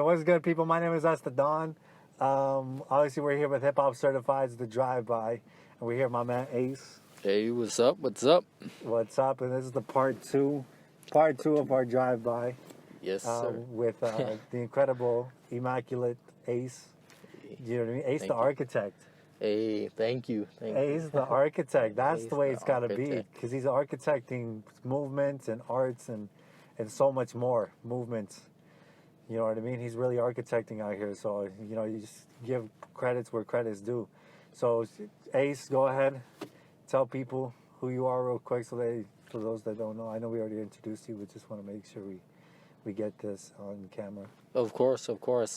What's good, people? My name is Estadon. Obviously, we're here with Hip Hop Certifieds, the drive-by, and we're here with my man Ace. Hey, what's up? What's up? What's up? And this is the part two of our drive-by Yes, sir. with the incredible, immaculate Ace. You know what I mean? Ace, Thank the you. architect. Hey, thank you. Ace, the architect. That's Ace, the way the it's got to be, architect. because he's architecting movements and arts and so much more movements. You know what I mean? He's really architecting out here. So, you just give credits where credit's due. So, Ace, go ahead. Tell people who you are real quick for those that don't know. I know we already introduced you, but just want to make sure we get this on camera. Of course.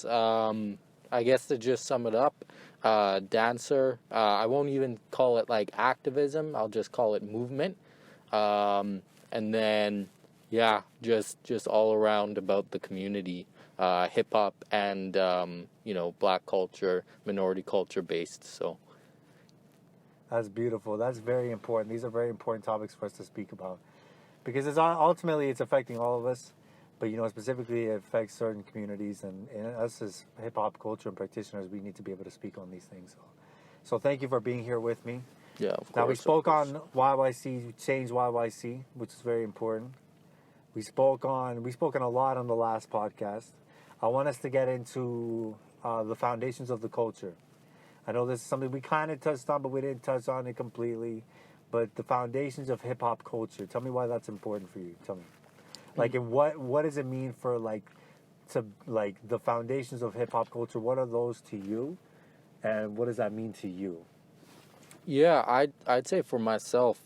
I guess to just sum it up, dancer. I won't even call it like activism. I'll just call it movement. And then, yeah, just all around about the community, hip hop and black culture, minority culture based. So. That's beautiful. That's very important. These are very important topics for us to speak about, because ultimately it's affecting all of us, but specifically it affects certain communities, and us as hip hop culture and practitioners, we need to be able to speak on these things. So thank you for being here with me. Yeah, of course. Now we spoke on YYC, change YYC, which is very important. We spoke on a lot on the last podcast. I want us to get into the foundations of the culture. I know this is something we kind of touched on, but we didn't touch on it completely. But the foundations of hip hop culture. Tell me why that's important for you. Tell me, and what does it mean for the foundations of hip hop culture? What are those to you, and what does that mean to you? Yeah, I'd say for myself,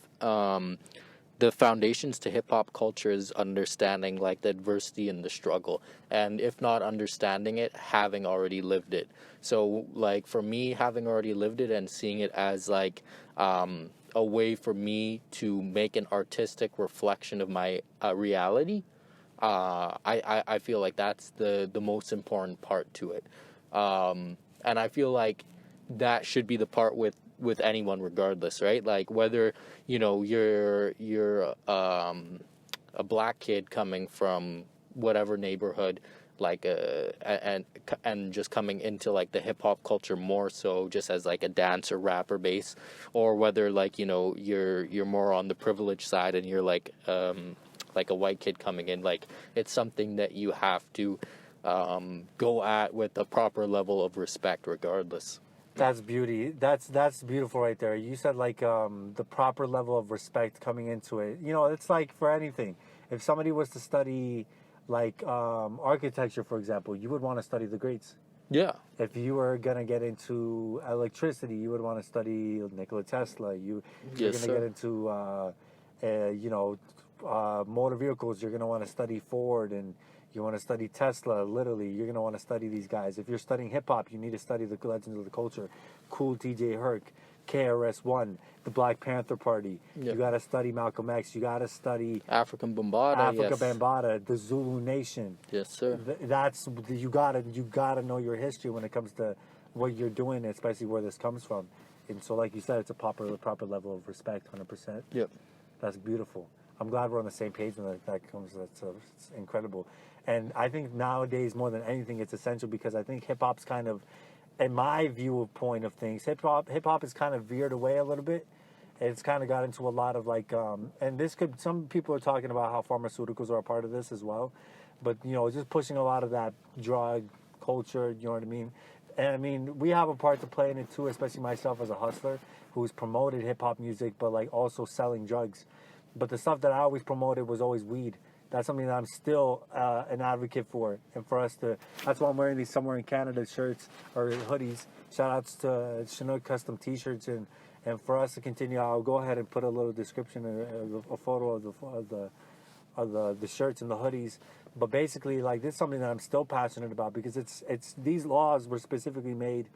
the foundations to hip hop culture is understanding like the adversity and the struggle, and if not understanding it, having already lived it. So like for me, having already lived it and seeing it as like a way for me to make an artistic reflection of my reality, I feel like that's the most important part to it, and I feel like that should be the part with anyone regardless, right? Like whether you're a black kid coming from whatever neighborhood, like and just coming into like the hip hop culture more so just as like a dancer rapper base, or whether like you're more on the privileged side and you're like a white kid coming in, like it's something that you have to go at with a proper level of respect regardless. That's beauty. That's beautiful right there. You said the proper level of respect coming into it. It's like for anything. If somebody was to study architecture, for example, you would want to study the greats. Yeah. If you were gonna get into electricity, you would want to study Nikola Tesla. You're Yes, gonna sir. get into motor vehicles. You're gonna want to study Ford, and you want to study Tesla. Literally, you're gonna want to study these guys. If you're studying hip hop, you need to study the legends of the culture. Cool TJ Herc, KRS-One, the Black Panther Party. Yep. You gotta study Malcolm X. You gotta study African Bambaataa. Africa Yes. Bambaataa, the Zulu Nation. Yes, sir. That's you gotta know your history when it comes to what you're doing, especially where this comes from. And so, like you said, it's a proper level of respect, 100%. Yep. That's beautiful. I'm glad we're on the same page when that comes. It's incredible. And I think nowadays, more than anything, it's essential, because I think hip hop's kind of, in my view of point of things, hip hop is kind of veered away a little bit. It's kind of got into a lot of and some people are talking about how pharmaceuticals are a part of this as well, but just pushing a lot of that drug culture. You know what I mean? And I mean, we have a part to play in it too, especially myself as a hustler who's promoted hip hop music, but also selling drugs. But the stuff that I always promoted was always weed. That's something that I'm still an advocate for. And for us to, that's why I'm wearing these Somewhere in Canada shirts or hoodies. Shout outs to Chinook Custom t-shirts. And for us to continue, I'll go ahead and put a little description, a photo of the shirts and the hoodies. But basically, this is something that I'm still passionate about, because it's these laws were specifically made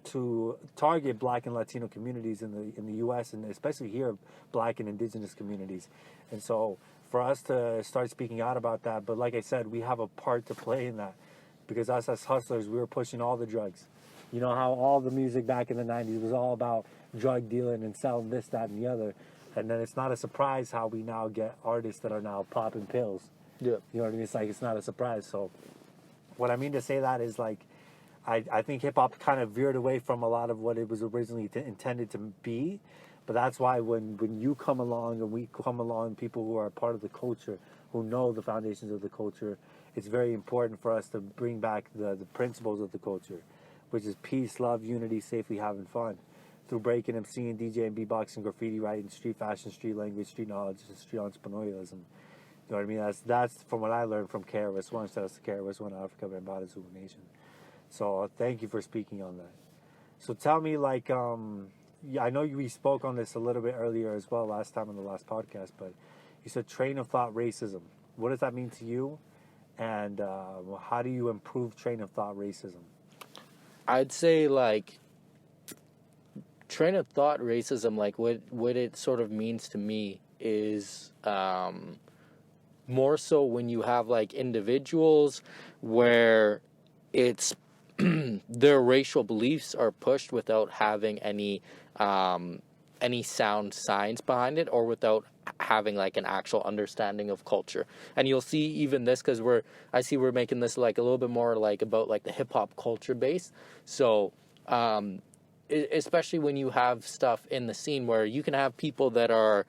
to target Black and Latino communities in the U.S., and especially here, Black and Indigenous communities. And so for us to start speaking out about that, but like I said, we have a part to play in that, because us as hustlers, we were pushing all the drugs. You know how all the music back in the 90s was all about drug dealing and selling this, that, and the other. And then it's not a surprise how we now get artists that are now popping pills. Yeah. You know what I mean? It's not a surprise. So what I mean to say that is like, I think hip hop kind of veered away from a lot of what it was originally intended to be. But that's why when you come along and we come along, people who are part of the culture, who know the foundations of the culture, it's very important for us to bring back the principles of the culture, which is peace, love, unity, safely having fun. Through breaking, MCing, DJing, beatboxing, graffiti writing, street fashion, street language, street knowledge, and street entrepreneurialism. You know what I mean? That's from what I learned from KRS-One. Shout out to KRS-One, Africa, Bambaataa, Zulu Nation. So thank you for speaking on that. So tell me, like, yeah, I know we spoke on this a little bit earlier as well last time on the last podcast, but you said train of thought racism. What does that mean to you? And how do you improve train of thought racism? I'd say like train of thought racism, like what it sort of means to me is more so when you have like individuals where it's their racial beliefs are pushed without having any sound science behind it, or without having like an actual understanding of culture. And you'll see even this, because we're making this like a little bit more like about like the hip hop culture base. So especially when you have stuff in the scene where you can have people that are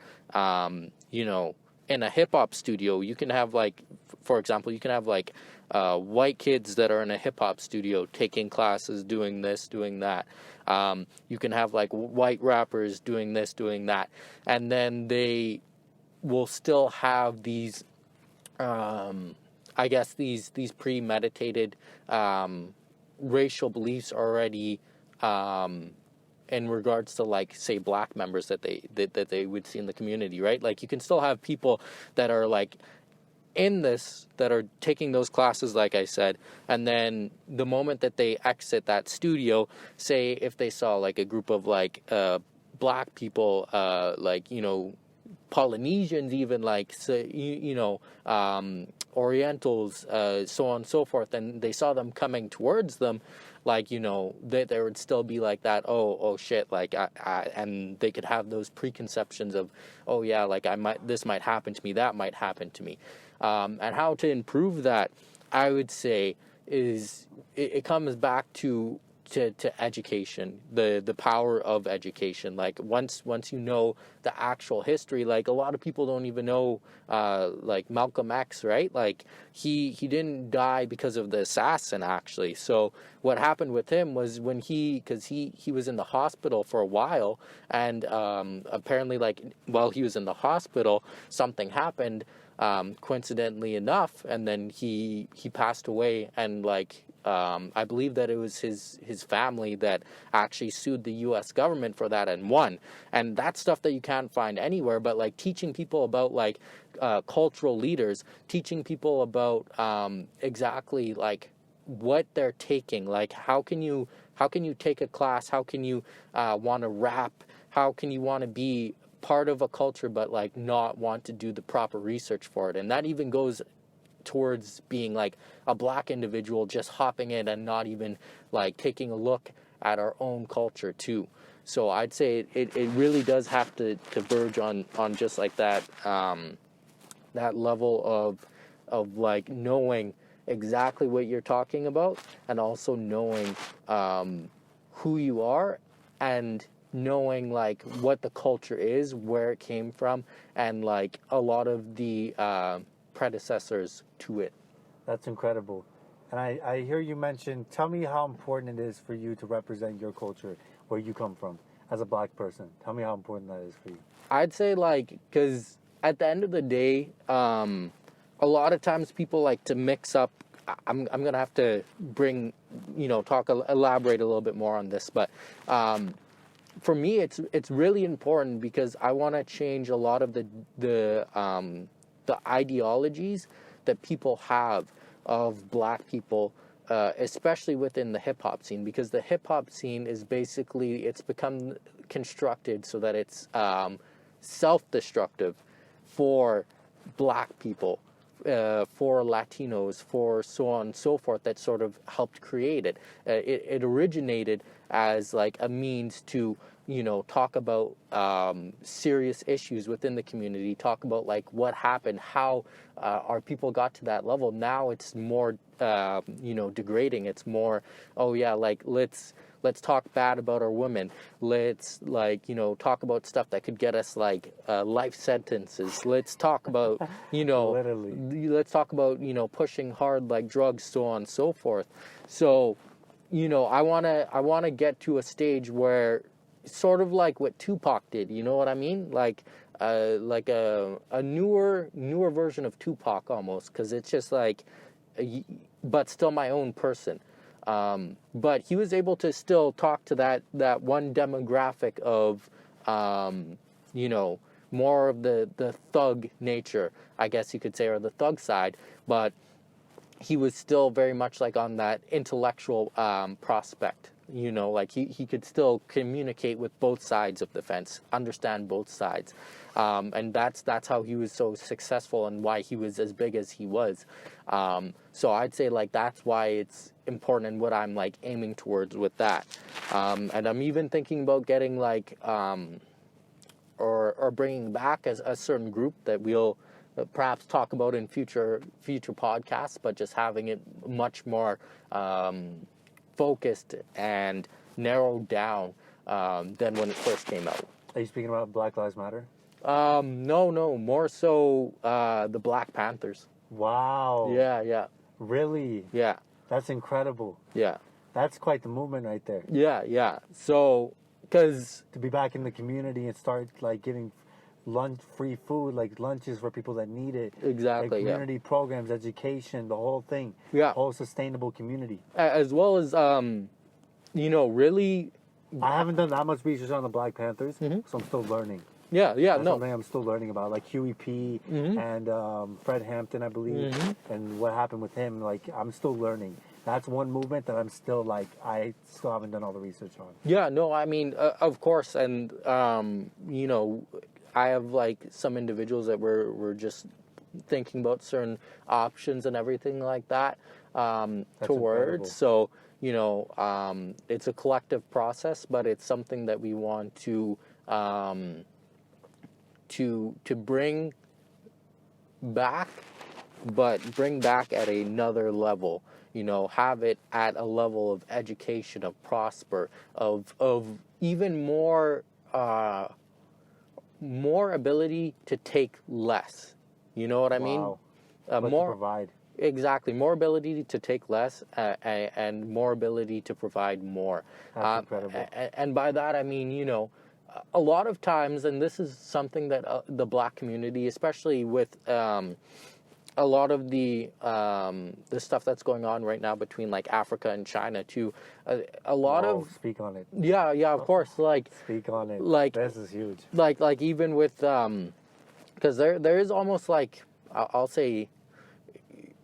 in a hip hop studio, you can have like, for example, you can have like white kids that are in a hip hop studio taking classes, doing this, doing that. You can have like white rappers doing this, doing that, and then they will still have these, I guess these premeditated racial beliefs already in regards to like say black members that they would see in the community, right? Like you can still have people that are like in this, that are taking those classes, like I said, and then the moment that they exit that studio, say if they saw like a group of like black people, like, you know, Polynesians, even like, Orientals, so on and so forth, and they saw them coming towards them, like, you know, there would still be like that, oh shit, like and they could have those preconceptions of, oh yeah, like this might happen to me, that might happen to me. And how to improve that, I would say, is it comes back to education, the power of education. Like once you know the actual history, like a lot of people don't even know like Malcolm X, right? Like he didn't die because of the assassin, actually. So what happened with him was when because he was in the hospital for a while, and apparently like while he was in the hospital something happened, coincidentally enough, and then he passed away. And like I believe that it was his family that actually sued the U.S. government for that and won. And that's stuff that you can't find anywhere. But like teaching people about like cultural leaders, teaching people about exactly like what they're taking. Like how can you take a class? How can you want to rap? How can you want to be part of a culture but like not want to do the proper research for it? And that even goes towards being like a black individual just hopping in and not even like taking a look at our own culture too. So I'd say it really does have to verge on just like that that level of like knowing exactly what you're talking about, and also knowing who you are, and knowing like what the culture is, where it came from, and like a lot of the predecessors to it. That's incredible. And I hear you mention, tell me how important it is for you to represent your culture, where you come from, as a black person. Tell me how important that is for you. I'd say like, because at the end of the day, a lot of times people like to mix up. I'm gonna have to bring, elaborate a little bit more on this, but for me, it's really important because I want to change a lot of the ideologies that people have of black people, especially within the hip hop scene, because the hip hop scene is basically, it's become constructed so that it's self-destructive for black people, for Latinos, for so on and so forth, that sort of helped create it. It originated as like a means to talk about serious issues within the community, talk about like what happened, how our people got to that level. Now it's more degrading. It's more, oh yeah, like let's talk bad about our women. Let's talk about stuff that could get us like life sentences. Let's talk about Literally. let's talk about pushing hard like drugs, so on and so forth. So I wanna get to a stage where sort of like what Tupac did, you know what I mean? Like a newer version of Tupac almost, because it's just like, but still my own person. But he was able to still talk to that one demographic of, more of the thug nature, I guess you could say, or the thug side, but he was still very much like on that intellectual prospect. Like he could still communicate with both sides of the fence, understand both sides, and that's how he was so successful and why he was as big as he was. So I'd say like that's why it's important and what I'm like aiming towards with that. And I'm even thinking about getting like or bringing back as a certain group that we'll perhaps talk about in future podcasts, but just having it much more focused and narrowed down than when it first came out. Are you speaking about Black Lives Matter? No, more so the Black Panthers. Wow. Yeah. Really? Yeah. That's incredible. Yeah. That's quite the movement right there. Yeah. So, because to be back in the community and start like giving free food, like lunches for people that need it. Exactly. Like community programs, education, the whole thing. Yeah. Whole sustainable community. As well as really. I haven't done that much research on the Black Panthers, so I'm still learning. Yeah. That's No. something I'm still learning about, like Huey P. And Fred Hampton, I believe, and what happened with him. Like I'm still learning. That's one movement that I'm still like I still haven't done all the research on. Yeah. No. I mean, of course, and I have like some individuals that were just thinking about certain options and everything like that towards. So it's a collective process, but it's something that we want to bring back, but bring back at another level. Have it at a level of education, of prosper, of even more ability to take less. You know what I mean? More to provide. Exactly. More ability to take less and more ability to provide more. That's incredible. And by that, I mean, a lot of times, and this is something that the Black community, especially with a lot of the stuff that's going on right now between like Africa and China too, a lot of speak on it. Yeah, of course. Like speak on it. Like this is huge. Like even with because there is almost like I'll say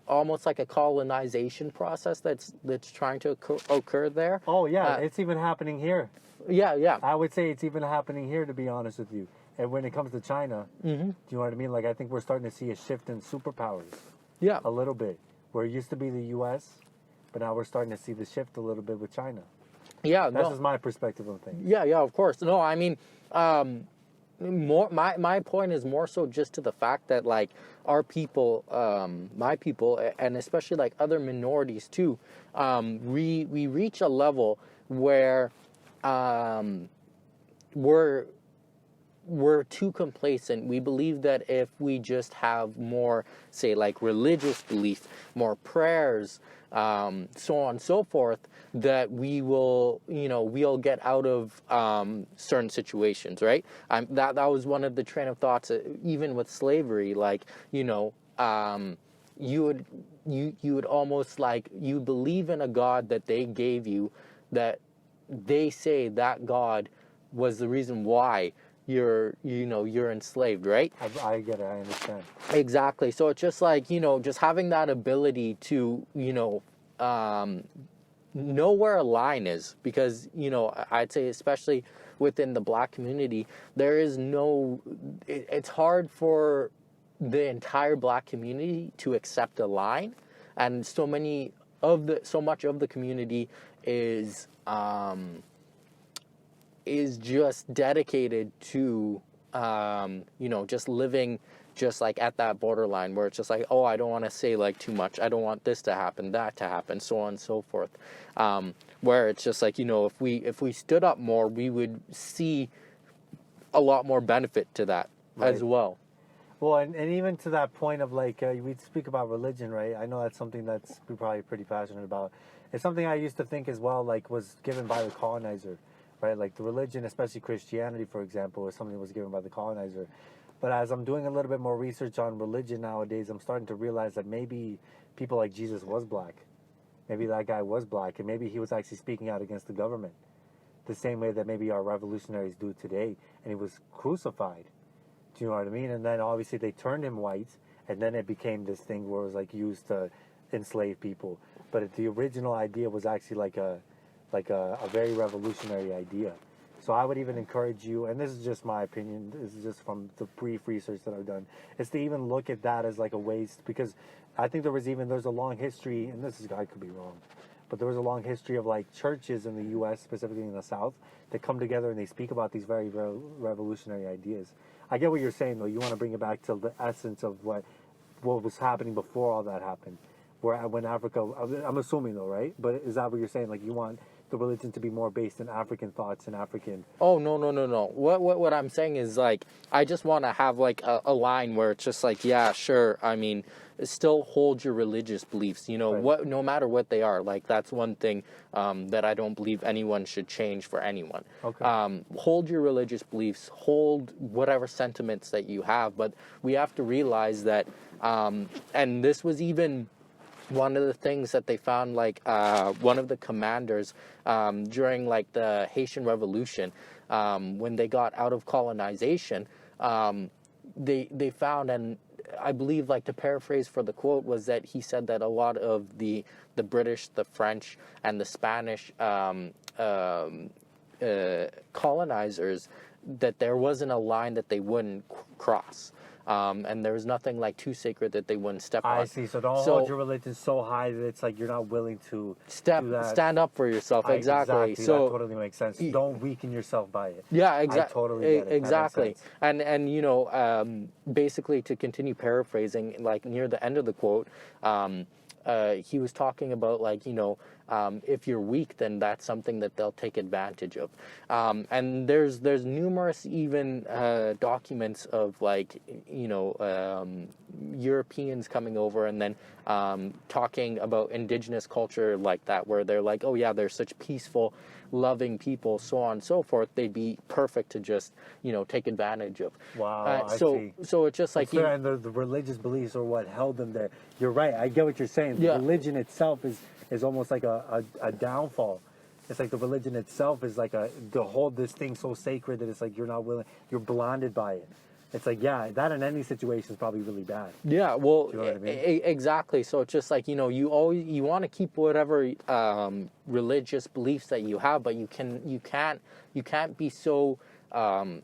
almost like a colonization process that's trying to occur there. Oh yeah, it's even happening here. Yeah. I would say it's even happening here, to be honest with you. And when it comes to China, do you know what I mean? Like I think we're starting to see a shift in superpowers. Yeah. A little bit. Where it used to be the U.S., but now we're starting to see the shift a little bit with China. Yeah. That's just my perspective on things. Yeah, of course. No, I mean, more. My point is more so just to the fact that like our people, my people, and especially like other minorities too, we reach a level where we're too complacent. We believe that if we just have more, say, like religious belief, more prayers, so on and so forth, that we will, we'll get out of certain situations, right? That was one of the train of thoughts, even with slavery. Like, you would almost like you believe in a God that they gave you, that they say that God was the reason why you're enslaved, right? I get it. I understand. Exactly. So it's just like, just having that ability to, know where a line is, because, I'd say especially within the Black community, there is it's hard for the entire Black community to accept a line, and so much of the community is is just dedicated to, just living just like at that borderline where it's just like, oh, I don't want to say like too much. I don't want this to happen, that to happen, so on and so forth. Where it's just like, if we stood up more, we would see a lot more benefit to that Right. as well. Well, and even to that point of like, we speak about religion, right? I know that's something that's we're probably pretty passionate about. It's something I used to think as well, like was given by the colonizer, right? Like the religion, especially Christianity, for example, is something that was given by the colonizer. But as I'm doing a little bit more research on religion nowadays, I'm starting to realize that maybe people like Jesus was black. Maybe that guy was black, and maybe he was actually speaking out against the government, the same way that maybe our revolutionaries do today, and he was crucified. Do you know what I mean? And then obviously they turned him white, and then it became this thing where it was like used to enslave people. But the original idea was actually like a very revolutionary idea. So I would even encourage you, and this is just my opinion, this is just from the brief research that I've done, is to even look at that as like a waste, because I think there's a long history, and I could be wrong, but there was a long history of like churches in the U.S., specifically in the South, that come together and they speak about these very revolutionary ideas. I get what you're saying though. You want to bring it back to the essence of what was happening before all that happened. When Africa, I'm assuming though, right? But is that what you're saying? Like you want the religion to be more based in African thoughts and African. Oh, no. What I'm saying is like, I just want to have like a line where it's just like, yeah, sure. I mean, still hold your religious beliefs, Right. no matter what they are. Like that's one thing that I don't believe anyone should change for anyone. Okay. Hold your religious beliefs, hold whatever sentiments that you have, but we have to realize that, and this was even one of the things that they found, like one of the commanders during like the Haitian Revolution, when they got out of colonization, they found, and I believe, like, to paraphrase for the quote, was that he said that a lot of the British, the French, and the Spanish colonizers, that there wasn't a line that they wouldn't cross. And there was nothing like too sacred that they wouldn't step on. I see. So don't hold your religion so high that it's like you're not willing to do that. Stand up for yourself. Exactly. So that totally makes sense. Don't weaken yourself by it. yeah, I totally get it. exactly. That makes And basically, to continue paraphrasing, like near the end of the quote, he was talking about like, if you're weak, then that's something that they'll take advantage of. And there's numerous even documents of like, Europeans coming over and then talking about indigenous culture like that, where they're like, oh yeah, they're such peaceful, loving people, so on and so forth. They'd be perfect to just, take advantage of. Wow, I so see. so it's just like and the religious beliefs are what held them there. You're right. I get what you're saying. The Yeah. religion itself is almost like a downfall. It's like the religion itself is like to hold this thing so sacred that it's like you're blinded by it. It's like, yeah, that in any situation is probably really bad. Yeah, well, You know what I mean? exactly. So it's just like, you want to keep whatever religious beliefs that you have, but you can't be so Blinded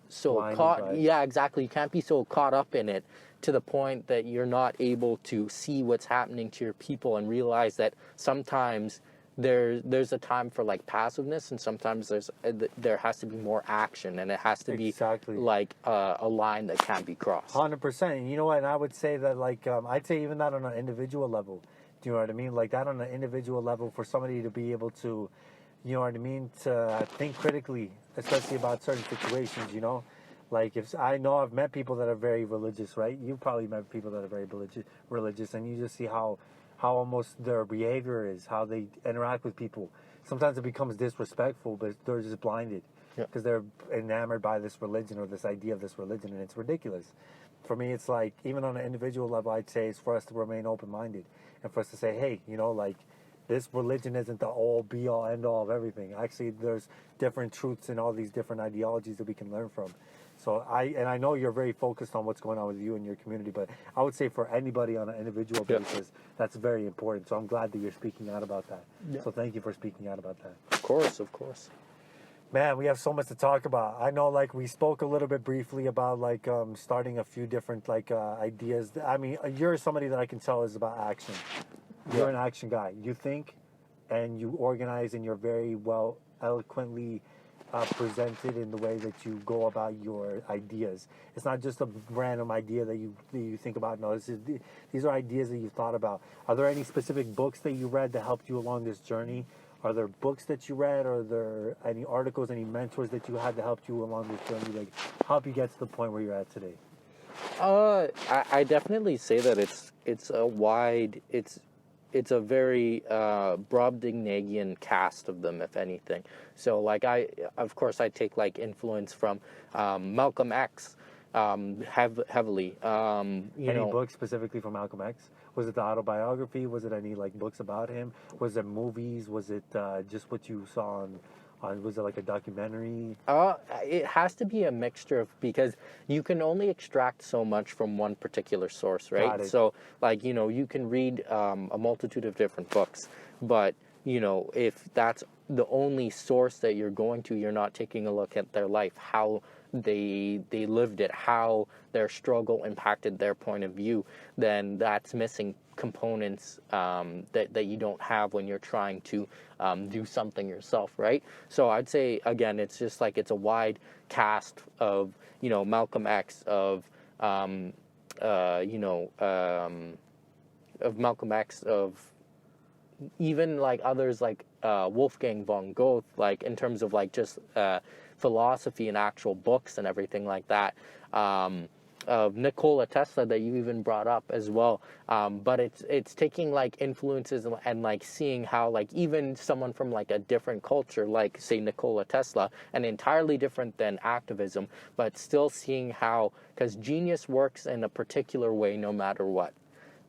caught. by it. Yeah, exactly. You can't be so caught up in it to the point that you're not able to see what's happening to your people and realize that sometimes there's a time for like passiveness, and sometimes there has to be more action, and it has to be Exactly. like a line that can't be crossed. 100%. And you know what? And I would say that, like, I'd say even that on an individual level. Do you know what I mean? Like that on an individual level, for somebody to be able to, you know what I mean, to think critically, especially about certain situations. Like if I know I've met people that are very religious, right? You've probably met people that are very religious, and you just see how almost their behavior is, how they interact with people. Sometimes it becomes disrespectful, but they're just blinded because they're enamored by this religion or this idea of this religion, and it's ridiculous. For me, it's like, even on an individual level, I'd say it's for us to remain open-minded and for us to say, hey, like, this religion isn't the all, be-all, end-all of everything. Actually, there's different truths and all these different ideologies that we can learn from. So I know you're very focused on what's going on with you and your community, but I would say for anybody on an individual basis, that's very important. So I'm glad that you're speaking out about that. Yeah. So thank you for speaking out about that. Of course. Man, we have so much to talk about. I know, like, we spoke a little bit briefly about, like, starting a few different, like, ideas. I mean, you're somebody that I can tell is about action. You're an action guy. You think and you organize, and you're very well, eloquently presented in the way that you go about your ideas. It's not just a random idea that you think about. No, these are ideas that you thought about. Are there any specific books that you read that helped you along this journey? Are there books that you read? Are there any articles, any mentors that you had that helped you along this journey, like help you get to the point where you're at today? I definitely say that it's a very Brobdingnagian cast of them, if anything. So like of course I take like influence from Malcolm X heavily. Any books specifically from Malcolm X? Was it the autobiography? Was it any like books about him? Was it movies? Was it just what you saw on was it like a documentary? It has to be a mixture of, because you can only extract so much from one particular source, Got right? it. So like, you can read a multitude of different books, but if that's the only source that you're going to, you're not taking a look at their life, how they lived it, how their struggle impacted their point of view, then that's missing components that you don't have when you're trying to do something yourself, right? So I'd say, again, it's just like it's a wide cast of Malcolm X, of Malcolm X, of even like others like Wolfgang von Goethe, like in terms of like just philosophy and actual books and everything like that. Of Nikola Tesla that you even brought up as well, but it's taking like influences and like seeing how like even someone from like a different culture, like say Nikola Tesla, and entirely different than activism, but still seeing how, because genius works in a particular way no matter what,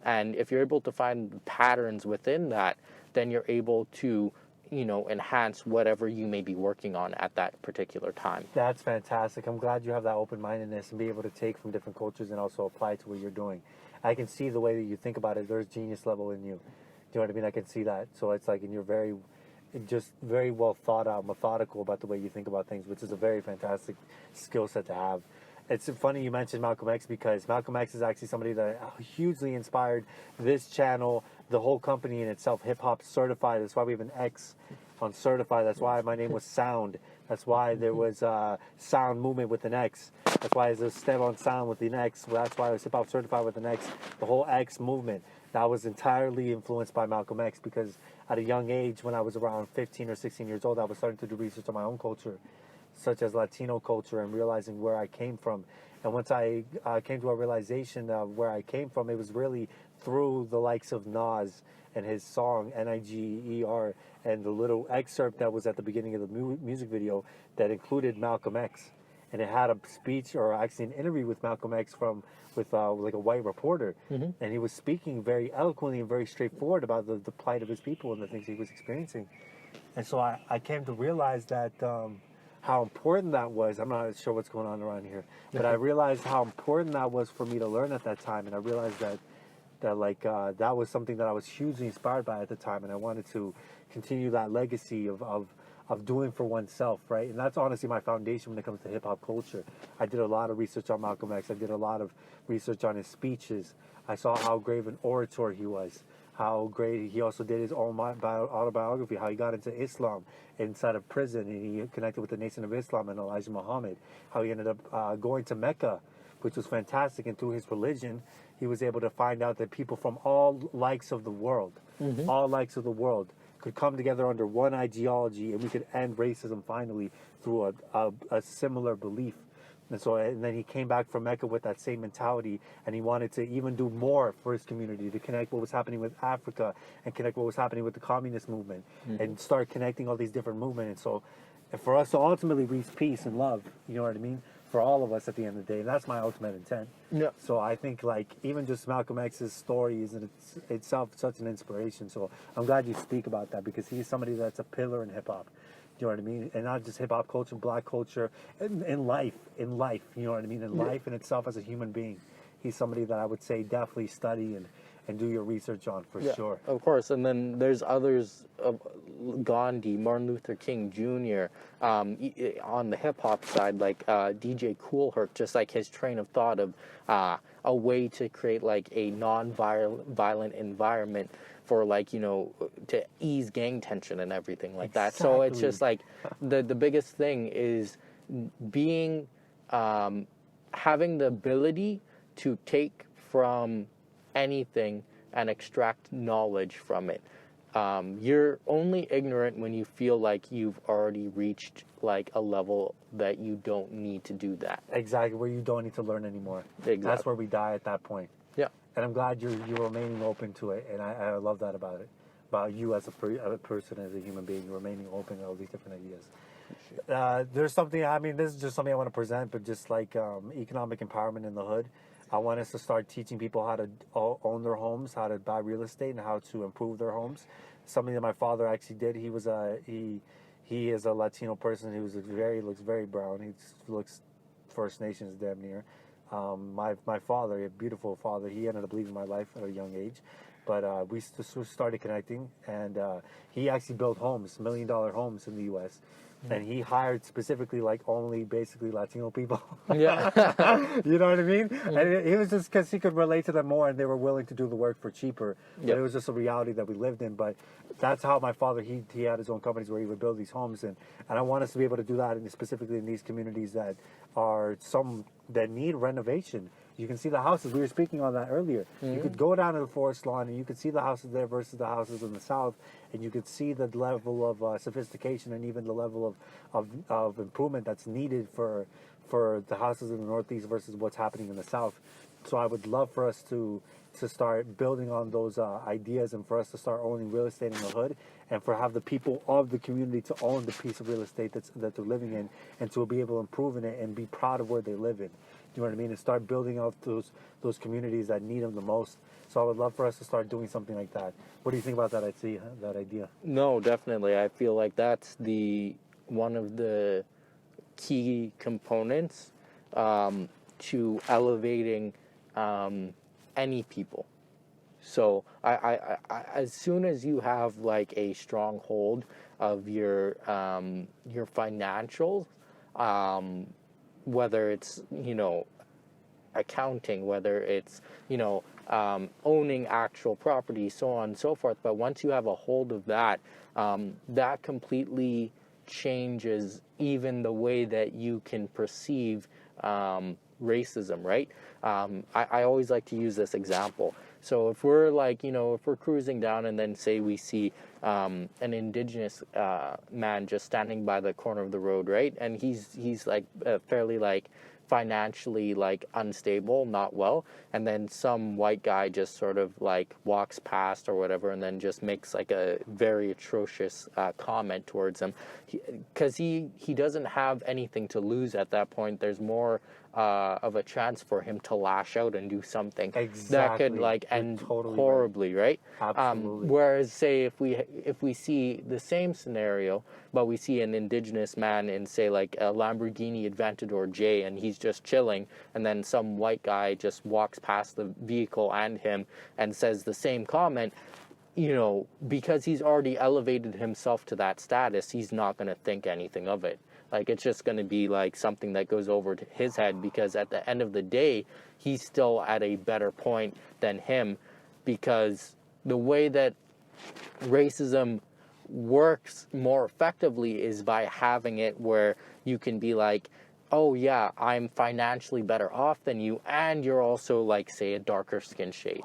and if you're able to find patterns within that, then you're able to enhance whatever you may be working on at that particular time. That's fantastic. I'm glad you have that open-mindedness and be able to take from different cultures and also apply it to what you're doing. I can see the way that you think about it. There's genius level in you. Do you know what I mean? I can see that. So it's like, and you're just very well thought out, methodical about the way you think about things, which is a very fantastic skill set to have. It's funny you mentioned Malcolm X, because Malcolm X is actually somebody that hugely inspired this channel, the whole company in itself, Hip Hop Certified. That's why we have an X on Certified. That's why my name was Sound. That's why there was Sound Movement with an X. That's why there's a STEM on Sound with an X. That's why I was Hip Hop Certified with an X. The whole X movement. That was entirely influenced by Malcolm X, because at a young age, when I was around 15 or 16 years old, I was starting to do research on my own culture, such as Latino culture, and realizing where I came from. And once I came to a realization of where I came from, it was really through the likes of Nas and his song Niger, and the little excerpt that was at the beginning of the music video that included Malcolm X. And it had a speech, or actually an interview with Malcolm X with like a white reporter. Mm-hmm. And he was speaking very eloquently and very straightforward about the plight of his people and the things he was experiencing. And so I came to realize that how important that was. I'm not sure what's going on around here, but I realized how important that was for me to learn at that time. And I realized that that was something that I was hugely inspired by at the time, and I wanted to continue that legacy of doing for oneself, right? And that's honestly my foundation when it comes to hip hop culture. I did a lot of research on Malcolm X. I did a lot of research on his speeches. I saw how great of an orator he was, how great he also did his own autobiography, how he got into Islam inside of prison, and he connected with the Nation of Islam and Elijah Muhammad, how he ended up going to Mecca, which was fantastic, and through his religion, he was able to find out that people from all likes of the world, all likes of the world, could come together under one ideology, and we could end racism finally through a similar belief. And then he came back from Mecca with that same mentality, and he wanted to even do more for his community, to connect what was happening with Africa and connect what was happening with the communist movement, and start connecting all these different movements. And so, and for us to ultimately reach peace and love, you know what I mean? For all of us at the end of the day, and that's my ultimate intent. Yeah. So I think like even just Malcolm X's story is in itself such an inspiration. So I'm glad you speak about that, because he's somebody that's a pillar in hip hop. You know what I mean? And not just hip hop culture, black culture, in life, you know what I mean? In life in itself as a human being. He's somebody that I would say definitely study and do your research on for Yeah, sure. of course. And then there's others, Gandhi, Martin Luther King Jr. On the hip hop side, like DJ Kool Herc, just like his train of thought of a way to create like a non-violent environment for like, you know, to ease gang tension and everything like that. So it's just like the biggest thing is being having the ability to take from anything and extract knowledge from it. You're only ignorant when you feel like you've already reached like a level that you don't need to do that. Exactly, where you don't need to learn anymore. Exactly. That's where we die at that point. Yeah. And I'm glad you're remaining open to it, and I love that about it, about you as a person, as a human being, remaining open to all these different ideas. There's something, I mean, this is just something I want to present, but just like economic empowerment in the hood. I want us to start teaching people how to own their homes, how to buy real estate, and how to improve their homes. Something that my father actually did. He was he is a Latino person. He looks very brown. He looks First Nations damn near. My father, a beautiful father, he ended up leaving my life at a young age, but we started connecting, and he actually built homes, $1 million homes in the U.S. And he hired specifically like only basically Latino people. Yeah. You know what I mean? And it was just because he could relate to them more, and they were willing to do the work for cheaper. But it was just a reality that we lived in. But that's how my father, he had his own companies where he would build these homes, and I want us to be able to do that, and specifically in these communities that are that need renovation. You can see the houses. We were speaking on that earlier. You could go down to the Forest Lawn and you could see the houses there versus the houses in the South, and you could see the level of sophistication and even the level of improvement that's needed for the houses in the Northeast versus what's happening in the South. So I would love for us to start building on those ideas, and for us to start owning real estate in the hood, and for have the people of the community to own the piece of real estate that they're living in, and to be able to improve in it and be proud of where they live in. You know what I mean? And start building out those communities that need them the most. So I would love for us to start doing something like that. What do you think about that? That idea. No, definitely. I feel like that's one of the key components to elevating any people. So I as soon as you have like a strong hold of your financials, whether it's, you know, accounting, whether it's, you know, owning actual property, so on and so forth. But once you have a hold of that, that completely changes even the way that you can perceive racism, right? I always like to use this example. So if we're like, you know, if we're cruising down and then say we see an indigenous man just standing by the corner of the road, right? And he's like fairly like financially like unstable, not well, and then some white guy just sort of like walks past or whatever and then just makes like a very atrocious comment towards him, because he doesn't have anything to lose at that point. There's more of a chance for him to lash out and do something that could like end horribly, right? Absolutely. Whereas say if we see the same scenario, but we see an indigenous man in say like a Lamborghini Aventador J, and he's just chilling, and then some white guy just walks past the vehicle and him and says the same comment, you know, because he's already elevated himself to that status, he's not going to think anything of it. Like, it's just going to be like something that goes over to his head, because at the end of the day, he's still at a better point than him, because the way that racism works more effectively is by having it where you can be like, oh yeah, I'm financially better off than you, and you're also like, say, a darker skin shade.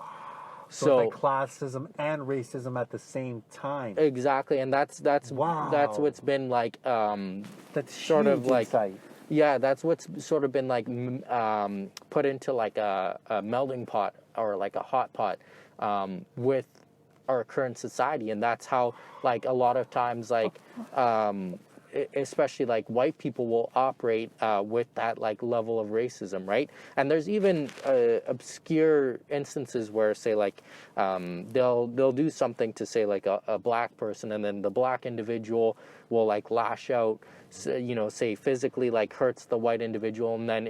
So it's like classism and racism at the same time. Exactly, and that's wow. That's what's been like that's sort of like insight. Yeah, that's what's sort of been like put into like a melding pot or like a hot pot with our current society, and that's how like a lot of times like especially like white people will operate with that like level of racism, right? And there's even obscure instances where, say, like they'll do something to, say, like a black person, and then the black individual will like lash out, you know, say physically like hurts the white individual, and then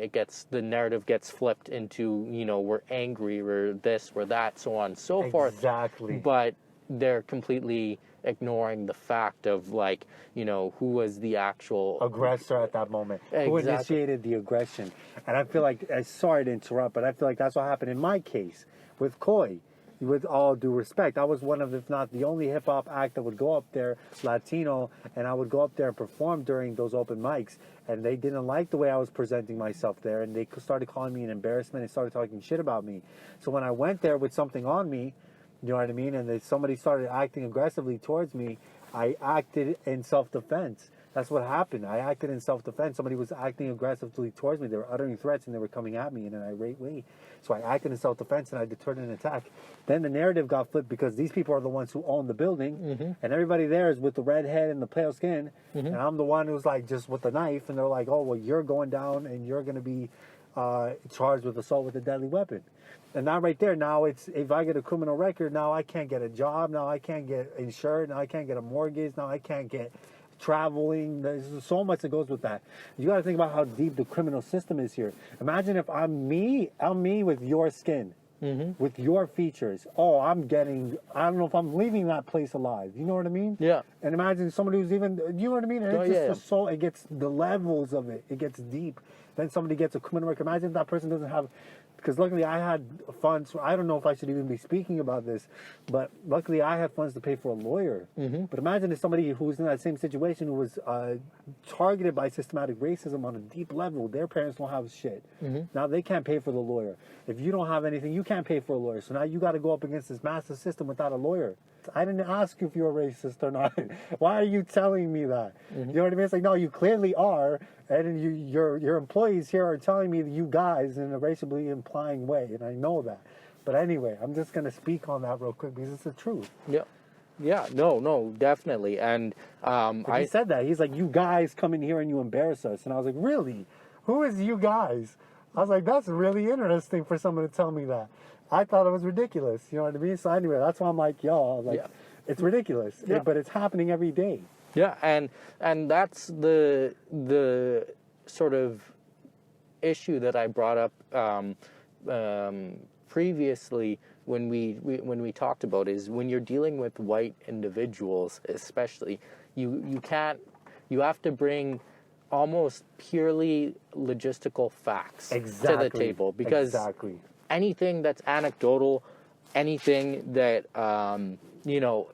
the narrative gets flipped into, you know, we're angry, we're this, we're that, so on and so forth. Exactly. But they're completely ignoring the fact of, like, you know, who was the actual aggressor at that moment, who Exactly. initiated the aggression. And I feel like, sorry to interrupt, but I feel like that's what happened in my case with Koi. With all due respect, I was one of, if not the only hip hop act that would go up there, Latino, and I would go up there and perform during those open mics. And they didn't like the way I was presenting myself there, and they started calling me an embarrassment and started talking shit about me. So when I went there with something on me, you know what I mean, and somebody started acting aggressively towards me, I acted in self-defense. That's what happened. I acted in self-defense. Somebody was acting aggressively towards me. They were uttering threats, and they were coming at me in an irate way. So I acted in self-defense, and I deterred an attack. Then the narrative got flipped because these people are the ones who own the building, and everybody there is with the red head and the pale skin, and I'm the one who's like just with the knife, and they're like, oh, well, you're going down, and you're going to be charged with assault with a deadly weapon. And now right there, now it's, if I get a criminal record, now I can't get a job, now I can't get insured, now I can't get a mortgage, now I can't get traveling. There's so much that goes with that. You got to think about how deep the criminal system is here. Imagine if I'm me with your skin, with your features. Oh, I don't know if I'm leaving that place alive. You know what I mean? Yeah. And imagine somebody who's even, you know what I mean? And it's just yeah. it gets the levels of it. It gets deep. Then somebody gets a criminal record. Imagine if that person doesn't have, because luckily I had funds. I don't know if I should even be speaking about this, but luckily I had funds to pay for a lawyer. But imagine if somebody who's in that same situation, who was targeted by systematic racism on a deep level, their parents don't have shit. Now they can't pay for the lawyer. If you don't have anything, you can't pay for a lawyer. So now you got to go up against this massive system without a lawyer. I didn't ask you if you're racist or not. Why are you telling me that? You know what I mean? It's like, no, you clearly are, and your employees here are telling me that you guys in a racially implying way, and I know that. But anyway, I'm just gonna speak on that real quick because it's the truth. Yeah, no, definitely. And He said that. He's like, you guys come in here and you embarrass us. And I was like, really? Who is you guys? I was like, that's really interesting for someone to tell me that. I thought it was ridiculous. You know what I mean? So anyway, that's why I'm like, it's ridiculous. Yeah. But it's happening every day. Yeah, and that's the sort of issue that I brought up previously when we talked about, is when you're dealing with white individuals, especially, you have to bring almost purely logistical facts to the table, because anything that's anecdotal, anything that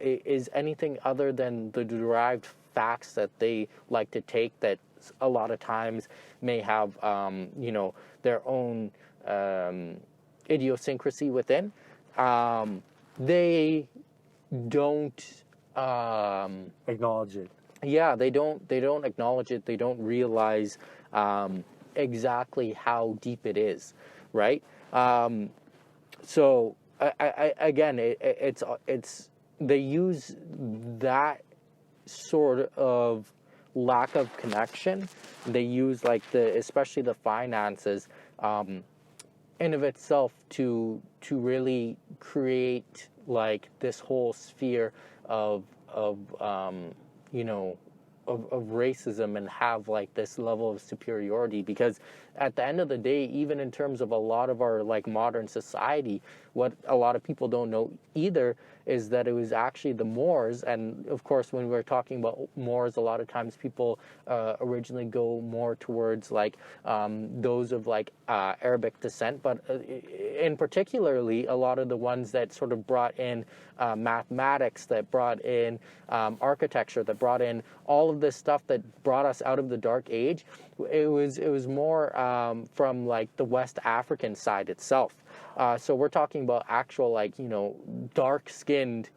is anything other than the derived facts that they like to take, that a lot of times may have their own idiosyncrasy within, they don't acknowledge it. Yeah, they don't acknowledge it. They don't realize exactly how deep it is, right? So again, it's they use that sort of lack of connection. They use like especially the finances in of itself to really create like this whole sphere of racism, and have like this level of superiority. Because at the end of the day, even in terms of a lot of our like modern society, what a lot of people don't know either is that it was actually the Moors. And of course, when we're talking about Moors, a lot of times people originally go more towards like those of like Arabic descent, but in particularly a lot of the ones that sort of brought in mathematics, that brought in architecture, that brought in all of this stuff that brought us out of the Dark Age. It was more from like the West African side itself. So we're talking about actual like dark-skinned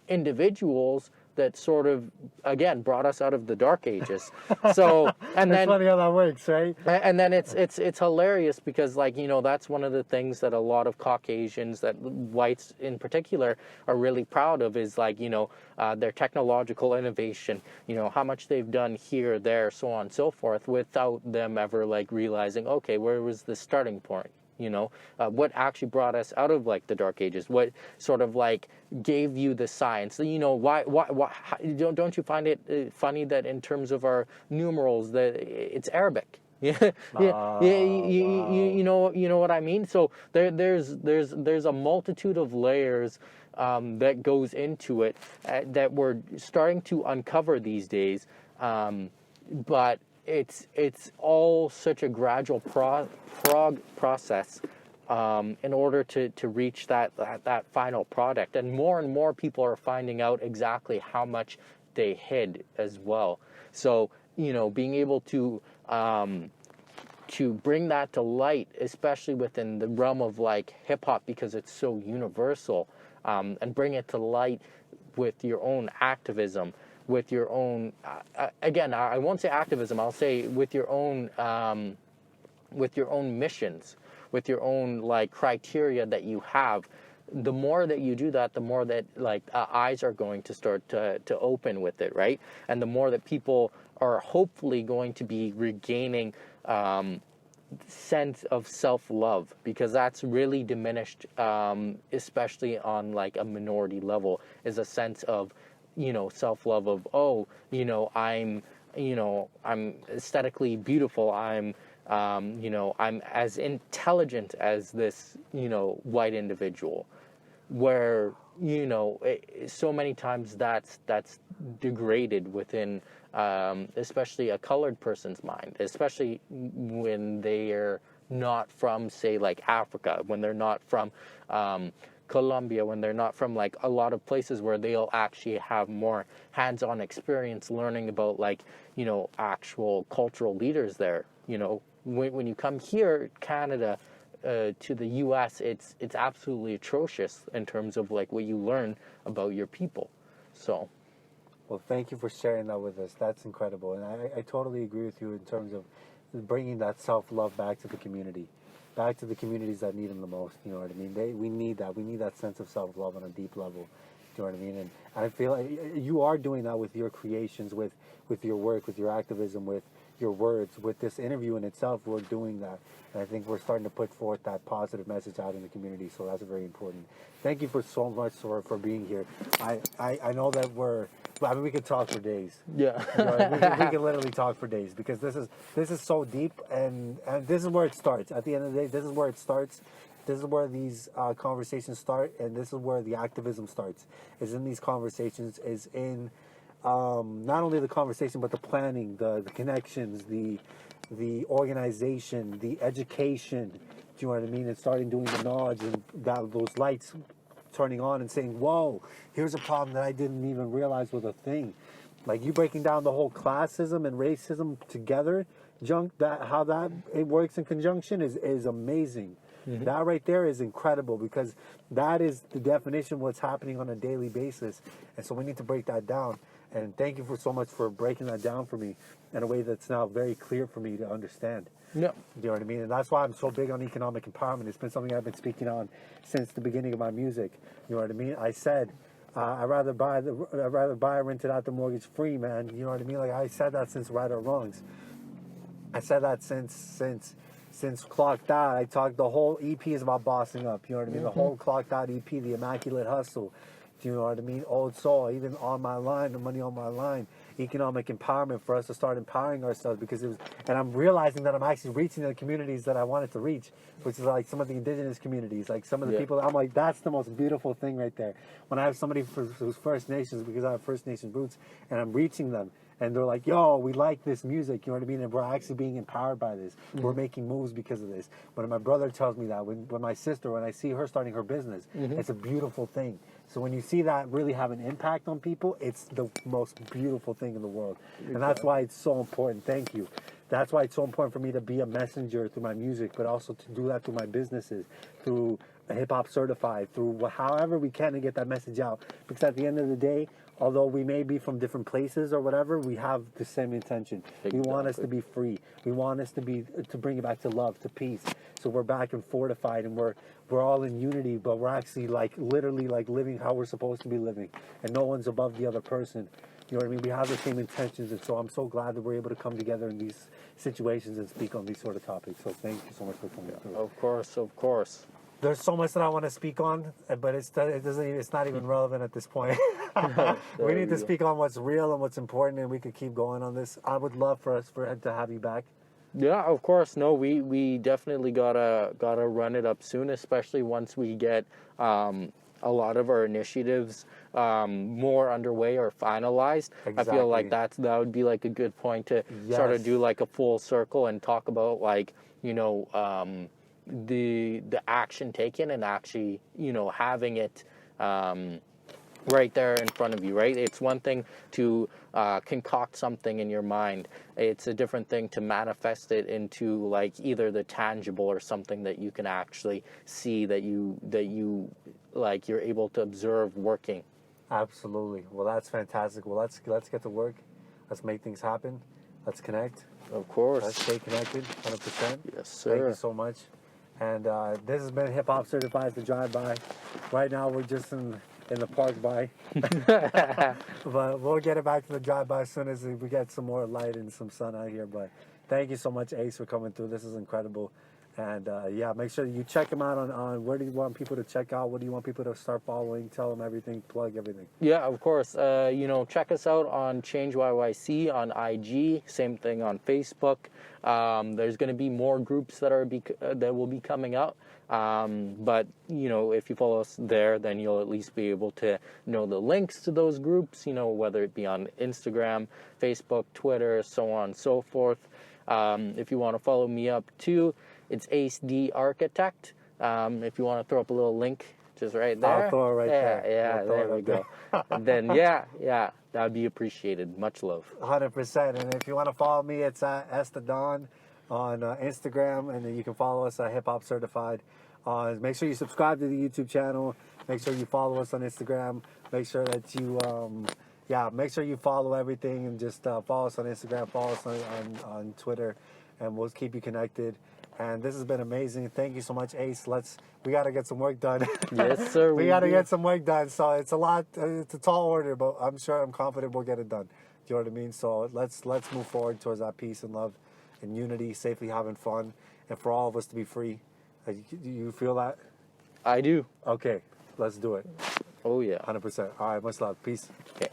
individuals that sort of, again, brought us out of the dark ages. So, and It's then funny how that works, right? and then it's hilarious because, like, you know, that's one of the things that a lot of Caucasians, that whites in particular, are really proud of, is, like, you know, their technological innovation, you know, how much they've done here, there, so on and so forth, without them ever, like, realizing, okay, where was the starting point? You know, what actually brought us out of, like, the dark ages? What sort of, like, gave you the science? You know, why don't you find it funny that in terms of our numerals that it's Arabic? Yeah, you know what I mean. So there's a multitude of layers that goes into it that we're starting to uncover these days, but it's all such a gradual process in order to reach that final product, and more people are finding out exactly how much they hid as well. So, you know, being able to bring that to light, especially within the realm of, like, hip hop, because it's so universal, and bring it to light with your own activism, with your own again, I won't say activism, I'll say with your own missions, with your own, like, criteria that you have. The more that you do that, the more that, like, eyes are going to start to open with it, right? And the more that people are hopefully going to be regaining sense of self-love, because that's really diminished, especially on, like, a minority level, is a sense of, you know, self-love of, oh, you know, I'm aesthetically beautiful, I'm you know, I'm as intelligent as this, you know, white individual, where, you know, so many times that's degraded within, especially a colored person's mind, especially when they are not from, say, like, Africa, when they're not from Colombia, when they're not from, like, a lot of places where they'll actually have more hands-on experience learning about, like, you know, actual cultural leaders there. You know, when you come here, Canada, to the U.S., it's absolutely atrocious in terms of, like, what you learn about your people. So, Well, thank you for sharing that with us. That's incredible. And I totally agree with you in terms of bringing that self-love back to the community, back to the communities that need them the most. You know what I mean? We need that. We need that sense of self-love on a deep level. You know what I mean? And I feel like you are doing that with your creations, with your work, with your activism, with your words, with this interview in itself. We're doing that. And I think we're starting to put forth that positive message out in the community. So that's very important. Thank you for so much for being here. I know that I mean, we could talk for days. yeah. You know, we can literally talk for days, because this is so deep, and this is where it starts. At the end of the day, this is where it starts. This is where these conversations start, and this is where the activism starts. Is in these conversations, is in not only the conversation, but the planning, the connections, the organization, the education. Do you know what I mean? And starting doing the nods and those lights turning on and saying, whoa, here's a problem that I didn't even realize was a thing. Like, you breaking down the whole classism and racism together, how that it works in conjunction is amazing. Mm-hmm. That right there is incredible, because that is the definition of what's happening on a daily basis. And so we need to break that down. And thank you so much for breaking that down for me in a way that's now very clear for me to understand. Yeah. You know what I mean? And that's why I'm so big on economic empowerment. It's been something I've been speaking on since the beginning of my music. You know what I mean? I said, I'd rather buy or rent it out than mortgage free, man. You know what I mean? Like, I said that since Right or Wrongs. I said that since Clocked Out. I talked, the whole EP is about bossing up. You know what I mean? Mm-hmm. The whole Clocked Out EP, The Immaculate Hustle. Do you know what I mean? Old Soul, even On My Line, The Money on My Line, economic empowerment for us to start empowering ourselves, because it was, and I'm realizing that I'm actually reaching the communities that I wanted to reach, which is like some of the indigenous communities, like some of the people. I'm like, that's the most beautiful thing right there. When I have somebody who's First Nations, because I have First Nation roots, and I'm reaching them, and they're like, yo, we like this music, you know what I mean? And we're actually being empowered by this. Mm-hmm. We're making moves because of this. When my brother tells me that, when my sister, when I see her starting her business, mm-hmm. It's a beautiful thing. So when you see that really have an impact on people, it's the most beautiful thing in the world. Exactly. And that's why it's so important. Thank you. That's why it's so important for me to be a messenger through my music, but also to do that through my businesses, through Hip Hop Certified, through however we can to get that message out. Because at the end of the day, although we may be from different places or whatever, we have the same intention. We want us to Exactly. be free. We want us to bring it back to love, to peace. So we're back and fortified, and we're all in unity, but we're actually like literally like living how we're supposed to be living, and no one's above the other person. You know what I mean? We have the same intentions, and so I'm so glad that we're able to come together in these situations and speak on these sort of topics. So thank you so much for coming through. Of course, of course. There's so much that I want to speak on, but it doesn't. It's not even relevant at this point. We There need you to go. speak on what's real and what's important, and we could keep going on this. I would love for to have you back. Yeah, of course. No, we definitely gotta run it up soon, especially once we get a lot of our initiatives more underway or finalized. I feel like Exactly. that would be like a good point to sort of Yes. do like a full circle and talk about like the action taken and actually having it right there in front of you, right? It's one thing to concoct something in your mind. It's a different thing to manifest it into like either the tangible or something that you can actually see, that you like you're able to observe working. Absolutely. Well, that's fantastic. Well, let's get to work. Let's make things happen. Let's connect. Of Let's course. stay connected. 100%. Yes, Thank you sir. so much. And this has been Hip Hop Certified, the drive by. Right now we're just in the park by, but we'll get it back to the drive by as soon as we get some more light and some sun out here. But thank you so much, Ace, for coming through. This is incredible. And yeah, make sure you check him out on where do you want people to check out? What do you want people to start following? Tell them everything, plug everything. Yeah, of course. Check us out on Change YYC on IG. Same thing on Facebook. There's going to be more groups that will be coming out. But if you follow us there, then you'll at least be able to know the links to those groups. Whether it be on Instagram, Facebook, Twitter, so on and so forth. If you want to follow me up too, it's Ace D Architect. If you want to throw up a little link, just right there. I'll throw it right there. Yeah, I'll throw there it we up go. And then yeah, that'd be appreciated. Much love. 100%. And if you want to follow me, it's at Estadon on Instagram, and then you can follow us at Hip Hop Certified. Make sure you subscribe to the YouTube channel. Make sure you follow us on Instagram. Make sure that you, make sure you follow everything, and just follow us on Instagram, follow us on Twitter, and we'll keep you connected. And this has been amazing. Thank you so much, Ace. We got to get some work done. Yes, sir. We got to do. get some work done. So it's a lot. It's a tall order, but I'm confident we'll get it done. Do you know what I mean? So let's move forward towards that peace and love and unity, safely having fun, and for all of us to be free. Do you feel that? I do. Okay, let's do it. Oh yeah. 100%. All right, much love. Peace. Okay.